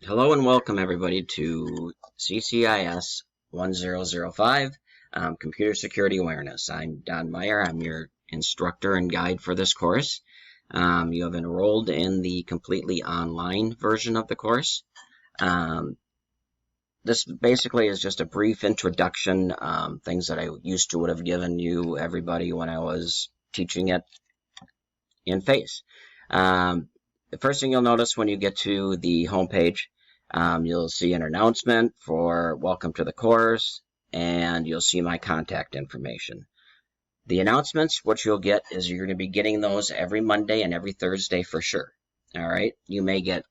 Hello and welcome everybody to CCIS 1005, Computer Security Awareness. I'm Don Meyer. I'm your instructor and guide for this course. You have enrolled in the completely online version of the course. This basically is just a brief introduction, things that I used to would have given you everybody when I was teaching it in face. The first thing you'll notice when you get to the homepage, you'll see an announcement for welcome to the course, and you'll see my contact information. The announcements, what you'll get is you're going to be getting those every Monday and every Thursday for sure. All right. You may get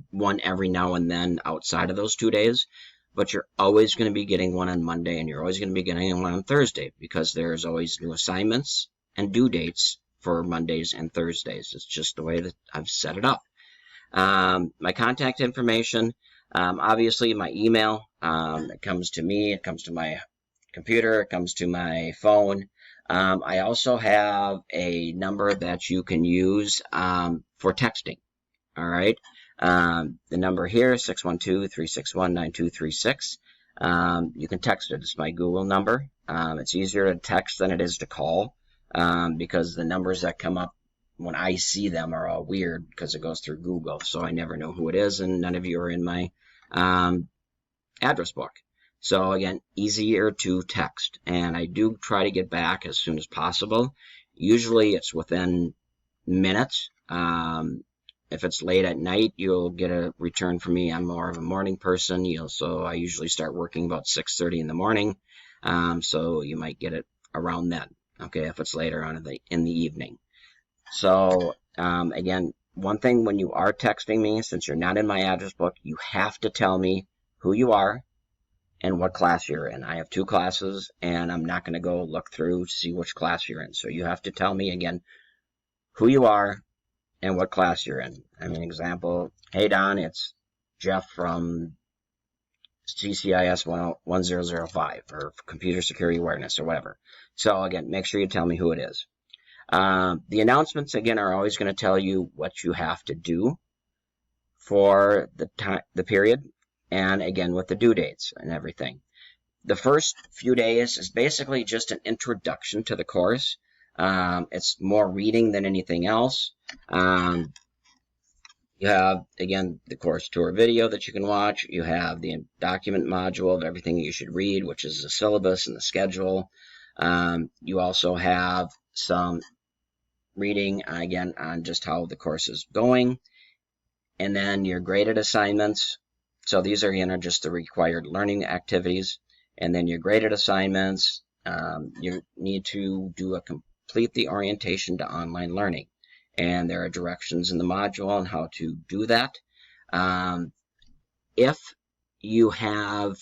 one every now and then outside of those 2 days, but you're always going to be getting one on Monday and you're always going to be getting one on Thursday because there's always new assignments and due dates for Mondays and Thursdays. It's just the way that I've set it up. My contact information, obviously my email, it comes to me, it comes to my computer, it comes to my phone. I also have a number that you can use for texting. All right. The number here, 612-361-9236. You can text it. It's my Google number. It's easier to text than it is to call because the numbers that come up when I see them are all weird because it goes through Google. So I never know who it is, and none of you are in my address book. So again, easier to text. And I do try to get back as soon as possible. Usually it's within minutes. If it's late at night, you'll get a return from me. I'm more of a morning person. So I usually start working about 6:30 in the morning. So you might get it around then. Okay, if it's later on in the evening. So again, one thing when you are texting me, since you're not in my address book, you have to tell me who you are and what class you're in. I have 2 classes, and I'm not going to go look through to see which class you're in. So you have to tell me again who you are and what class you're in. I mean, example, hey Don, it's Jeff from CCIS 1005 or Computer Security Awareness or whatever. So again, make sure you tell me who it is. The announcements, again, are always going to tell you what you have to do for the period, and again, with the due dates and everything. The first few days is basically just an introduction to the course. It's more reading than anything else. You have, again, the course tour video that you can watch. You have the document module of everything you should read, which is the syllabus and the schedule. You also have some reading, again, on just how the course is going. And then your graded assignments. So these are, just the required learning activities. And then your graded assignments, you need to complete the orientation to online learning. And there are directions in the module on how to do that. If you have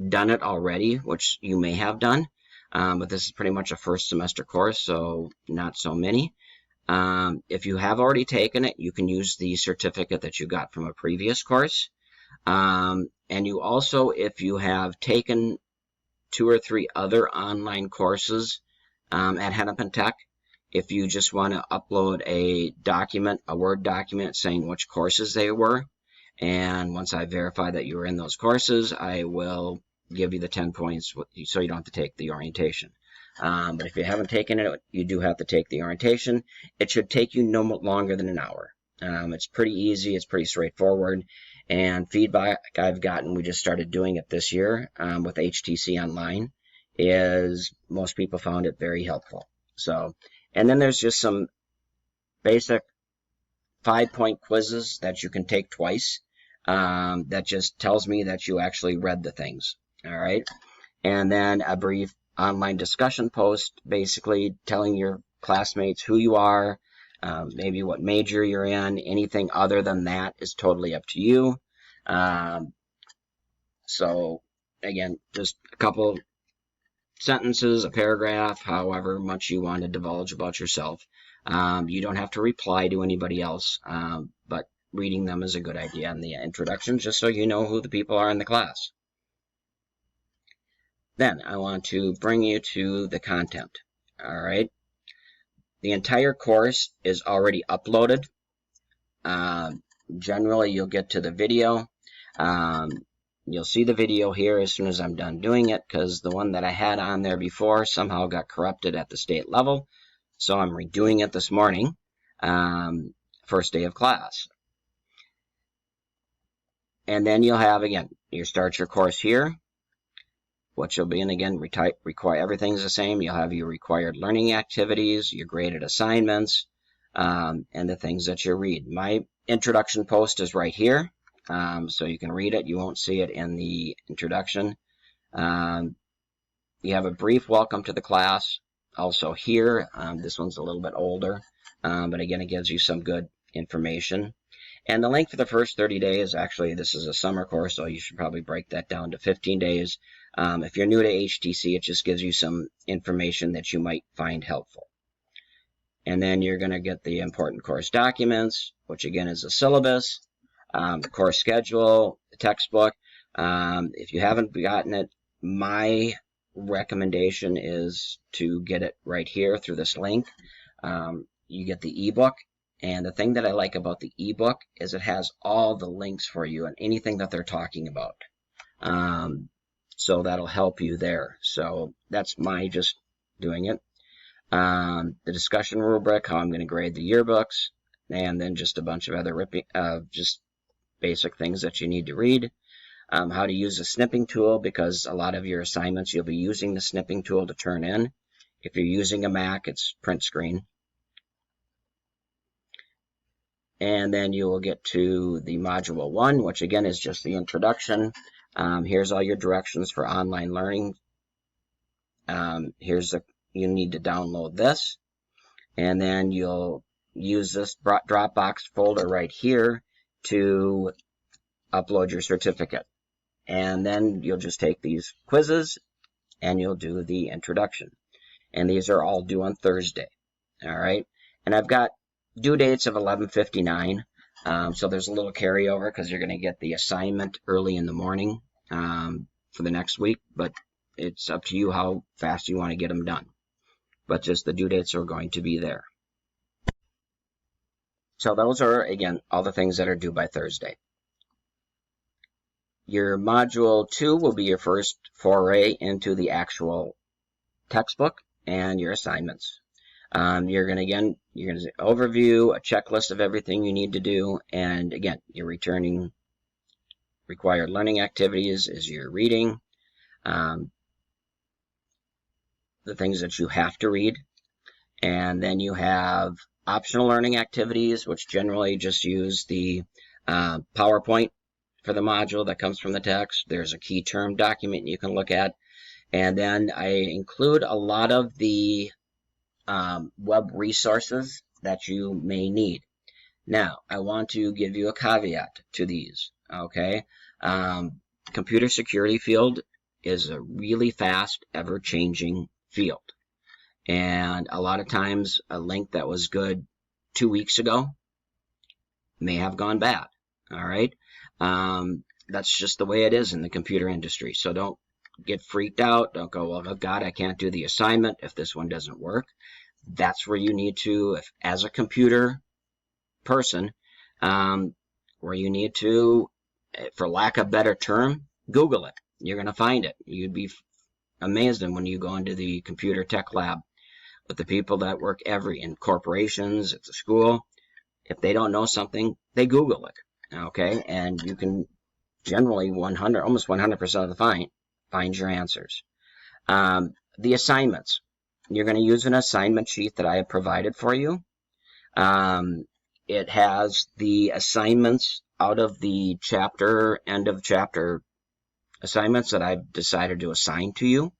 done it already, which you may have done, but this is pretty much a first semester course, so not so many. If you have already taken it, you can use the certificate that you got from a previous course. And you also, if you have taken 2 or 3 other online courses at Hennepin Tech, if you just want to upload a document, a Word document saying which courses they were, and once I verify that you were in those courses, I will give you the 10 points so you don't have to take the orientation. But if you haven't taken it, you do have to take the orientation. It should take you no longer than an hour. It's pretty easy. It's pretty straightforward. And feedback I've gotten, we just started doing it this year with HTC Online, is most people found it very helpful. So, and then there's just some basic 5-point quizzes that you can take twice. That just tells me that you actually read the things. All right. And then a brief online discussion post, basically telling your classmates who you are, maybe what major you're in. Anything other than that is totally up to you. So again, just a couple sentences, a paragraph, however much you want to divulge about yourself. You don't have to reply to anybody else, but reading them is a good idea in the introduction, just so you know who the people are in the class. Then I want to bring you to the content. All right. The entire course is already uploaded. generally you'll get to the video. You'll see the video here as soon as I'm done doing it, because the one that I had on there before somehow got corrupted at the state level. So I'm redoing it this morning, first day of class. And then you'll have, again, you start your course here. What you'll be in, again, require everything's the same. You'll have your required learning activities, your graded assignments, and the things that you read. My introduction post is right here, so you can read it. You won't see it in the introduction. You have a brief welcome to the class. Also here, this one's a little bit older, but again, it gives you some good information. And the length for the first 30 days, actually, this is a summer course, so you should probably break that down to 15 days. If you're new to HTC, it just gives you some information that you might find helpful. And then you're going to get the important course documents, which again is the syllabus, the course schedule, the textbook. If you haven't gotten it, my recommendation is to get it right here through this link. You get the ebook. And the thing that I like about the ebook is it has all the links for you and anything that they're talking about. So that'll help you there. So that's my just doing it. The discussion rubric, how I'm going to grade the yearbooks, and then just a bunch of other just basic things that you need to read. How to use the snipping tool, because a lot of your assignments you'll be using the snipping tool to turn in. If you're using a Mac, it's print screen. And then you will get to the module 1, which again is just the introduction. Here's all your directions for online learning. You need to download this, and then you'll use this Dropbox folder right here to upload your certificate. And then you'll just take these quizzes and you'll do the introduction. And these are all due on Thursday. All right. And I've got due dates of 11:59. So there's a little carryover because you're going to get the assignment early in the morning for the next week. But it's up to you how fast you want to get them done. But just the due dates are going to be there. So those are, again, all the things that are due by Thursday. Your module 2 will be your first foray into the actual textbook and your assignments. You're going to say overview, a checklist of everything you need to do, and again, you're returning required learning activities is your reading, the things that you have to read, and then you have optional learning activities, which generally just use the PowerPoint for the module that comes from the text. There's a key term document you can look at, and then I include a lot of the web resources that you may need. Now, I want to give you a caveat to these, okay? Computer security field is a really fast, ever-changing field. And a lot of times, a link that was good 2 weeks ago may have gone bad, all right? That's just the way it is in the computer industry. So don't get freaked out. Don't go, well, God, I can't do the assignment if this one doesn't work. That's where you need to, as a computer person, where you need to, for lack of a better term, Google it. You're going to find it. You'd be amazed when you go into the computer tech lab with the people that work in corporations, at the school. If they don't know something, they Google it, okay? And you can generally almost 100% of the time find your answers. The assignments. You're going to use an assignment sheet that I have provided for you. It has the assignments out of the end of chapter assignments that I've decided to assign to you.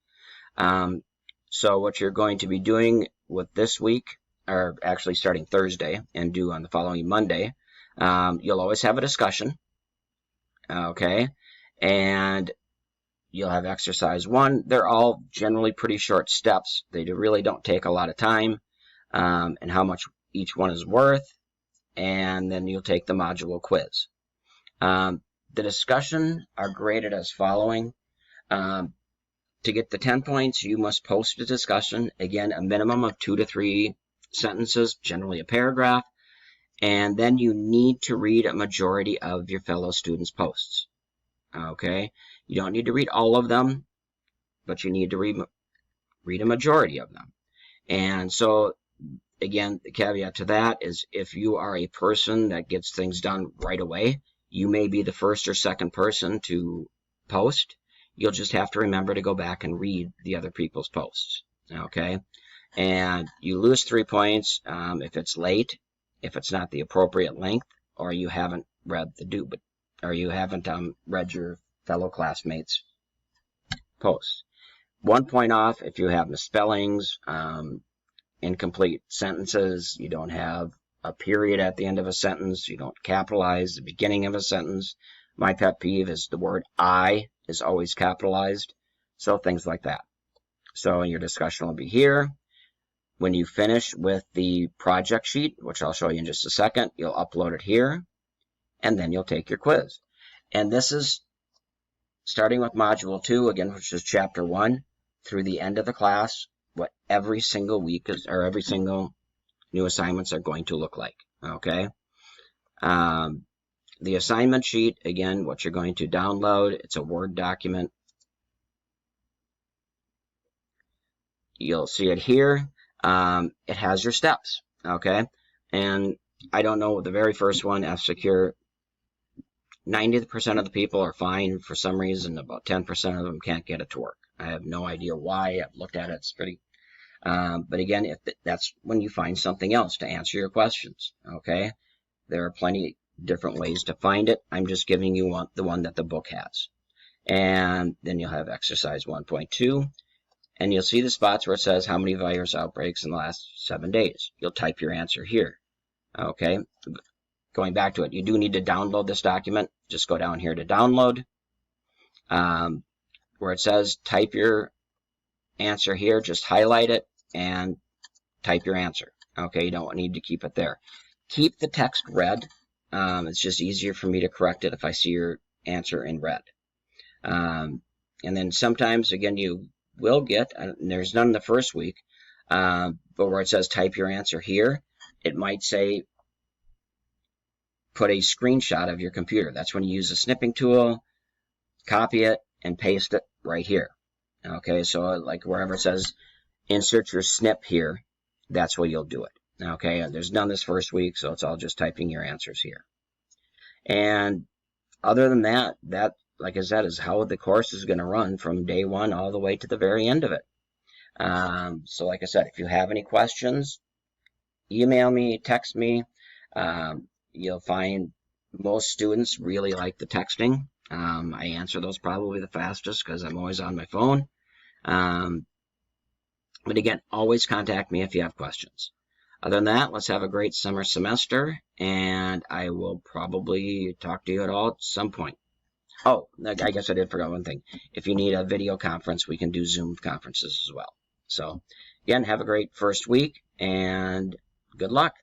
So what you're going to be doing with this week, or actually starting Thursday and due on the following Monday, you'll always have a discussion, okay? And you'll have exercise 1. They're all generally pretty short steps. They really don't take a lot of time, and how much each one is worth. And then you'll take the module quiz. The discussion are graded as following. To get the 10 points, you must post a discussion. Again, a minimum of 2 to 3 sentences, generally a paragraph. And then you need to read a majority of your fellow students' posts. Okay? You don't need to read all of them, but you need to read a majority of them. And so, again, the caveat to that is if you are a person that gets things done right away, you may be the first or second person to post. You'll just have to remember to go back and read the other people's posts. Okay? And you lose 3 points if it's late, if it's not the appropriate length, or you haven't read read your fellow classmates' posts. 1 point off if you have misspellings, incomplete sentences, you don't have a period at the end of a sentence, you don't capitalize the beginning of a sentence. My pet peeve is the word I is always capitalized, so things like that. So your discussion will be here. When you finish with the project sheet, which I'll show you in just a second, you'll upload it here, and then you'll take your quiz. And this is starting with Module 2, again, which is Chapter 1, through the end of the class, what every single week is, or every single new assignments are going to look like, okay? The assignment sheet, again, what you're going to download, it's a Word document. You'll see it here. It has your steps, okay? And I don't know, the very first one, F-Secure, 90% of the people are fine. For some reason, about 10% of them can't get it to work. I have no idea why. I've looked at it. It's pretty... but again, that's when you find something else to answer your questions, okay? There are plenty different ways to find it. I'm just giving you the one that the book has. And then you'll have exercise 1.2. And you'll see the spots where it says how many virus outbreaks in the last 7 days. You'll type your answer here, okay? Going back to it, you do need to download this document. Just go down here to download. Where it says type your answer here, just highlight it and type your answer. Okay, you don't need to keep it there. Keep the text red. It's just easier for me to correct it if I see your answer in red. And then sometimes, again, you will get, and there's none the first week, but where it says type your answer here, it might say put a screenshot of your computer. That's when you use the snipping tool, copy it, and paste it right here. Okay, so like wherever it says insert your snip here, that's where you'll do it. Okay, and there's none this first week, so it's all just typing your answers here. And other than that, like I said, is how the course is going to run from day 1 all the way to the very end of it. So like I said, if you have any questions, email me, text me. You'll find most students really like the texting. I answer those probably the fastest because I'm always on my phone. But again, always contact me if you have questions. Other than that, let's have a great summer semester, and I will probably talk to you at all at some point. Oh, I guess I did forget one thing. If you need a video conference, we can do Zoom conferences as well. So, again, have a great first week, and good luck.